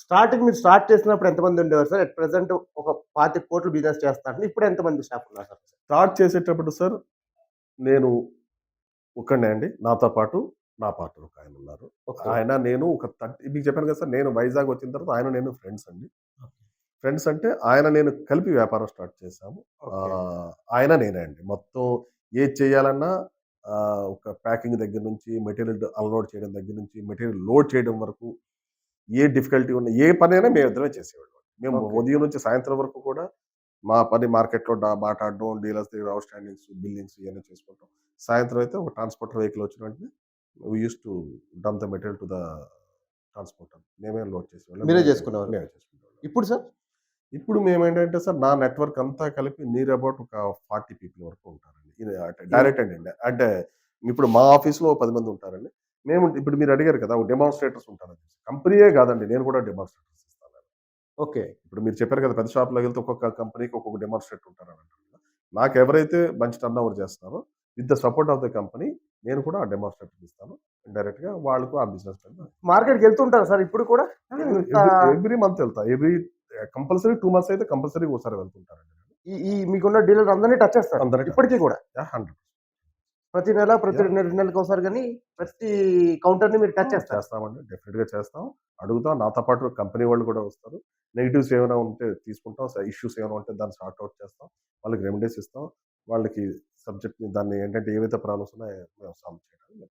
Starting మీరు start చేసినప్పుడు ఎంతమంది ఉండేవారు సార్? అట్ ప్రెజెంట్ ఒక 25,00,00,000 బిజినెస్ చేస్తున్నారు. ఇప్పుడు ఎంతమంది స్టాఫ్ ఉన్నారు సార్? స్టార్ట్ చేసేటప్పుడు సార్ నేను ఒక్కడినే అండి. నాతో పాటు నా పార్ట్నర్ ఒకాయనున్నారు. ఓకే. ఆయన నేను ఒక మీకు చెప్పాను కదా సార్, నేను వైజాగ్ వచ్చిన తర్వాత ఆయన నేను ఫ్రెండ్స్ అండి. ఫ్రెండ్స్ అంటే ఆయన నేను కలిపి వ్యాపారం స్టార్ట్ చేశాము. ఓకే. ఆయన నేనే అండి. మొత్తం ఏది చేయాలన్నా ఒక ప్యాకింగ్ దగ్గర నుంచి, మెటీరియల్ అన్‌లోడ్ చేయడం దగ్గర నుంచి, మెటీరియల్ లోడ్ చేయడం వరకు ఏ డిఫికల్టీ ఉన్న ఏ పనైనా మేమిద్దరమే చేసేవాళ్ళం. మేము ఓకే. ఉదయం నుంచి సాయంత్రం వరకు కూడా మా పని మార్కెట్‌లో మాట్లాడడం, డీలర్స్ దగ్గర ఔట్ స్టాండింగ్స్, బిల్లింగ్స్ ఇయన్నీ చేసుకుంటాం. సాయంత్రం అయితే ఒక ట్రాన్స్‌పోర్టర్ వెహికల్ వచ్చిన వెంటనే we used to dump the material to the transporter. మేమే లోడ్ చేసేవాళ్ళం. మీరే చేసుకునేవారు. మేమే చేసుకునేవాళ్ళం. ఇప్పుడు సార్? ఇప్పుడు మేమేంటంటే సార్ నా నెట్‌వర్క్ అంతా కలిపి నియర్ అబౌట్ ఒక 40 పీపుల్ వరకు ఉంటారండి. ఇది అంటే డైరెక్ట్ అండి. అంటే ఇప్పుడు మా ఆఫీస్‌లో 10 మంది ఉంటారండి. మేము ఇప్పుడు మీరు అడిగారు కదా! డెమాన్‌స్ట్రేటర్స్ ఉంటారని. కంపెనీయే కాదండి. నేను కూడా డెమాన్‌స్ట్రేటర్స్ ఇస్తాను. ఓకే. ఇప్పుడు మీరు చెప్పారు కదా! పెద్ద షాప్‌లోకి వెళ్తే ఒక్కొక్క కంపెనీకి ఒక్కొక్క డెమాన్‌స్ట్రేటర్ ఉంటారని అంటారు కదా! నాకెవరైతే మంచి టర్న్ ఓవర్ చేస్తున్నారో with the support of the company నేను కూడా ఆ డెమాన్‌స్ట్రేటర్ ఇస్తాను. డైరెక్ట్‌గా వాళ్ళకు ఆ బిజినెస్ మీద మార్కెట్‌కెళ్తుంటారా సార్ ఇప్పుడు కూడా? ఇంత ఎవ్రీ మంత్ వెళ్తా. కంపల్సరీ 2 మంత్స్ అయితే కంపల్సరీ ఒకసారి వెళ్తుంటానండి. ఈ ఈ మీకున్న డీలర్స్ అందరిని టచ్ చేస్తారు. అందరికి ఇప్పటికి కూడా. 100 ప్రతి నెల, ప్రతి యాహ్! 2 నెలలకోసారి గాని ప్రతి కౌంటర్‌ని మీరు టచ్ చేస్తారు. చేస్తామండి. డెఫినిట్‌గా చేస్తాం. అడుగుతాం. నాతో పాటు కంపెనీ వాళ్ళు కూడా వస్తారు. నెగెటివ్స్ ఏమైనా ఉంటే తీసుకుంటాం. ఇష్యూస్ ఏమైనా ఉంటే దాన్ని సార్ట్ ఔట్ చేస్తాం. వాళ్ళకి రెమెడీస్ ఇస్తాం. వాళ్ళకి సబ్జెక్ట్‌ని దాన్ని ఏంటంటే ఏవైతే ప్రాబ్లమ్స్ ఉన్నాయో మేము సాల్వ్ చేయడానికి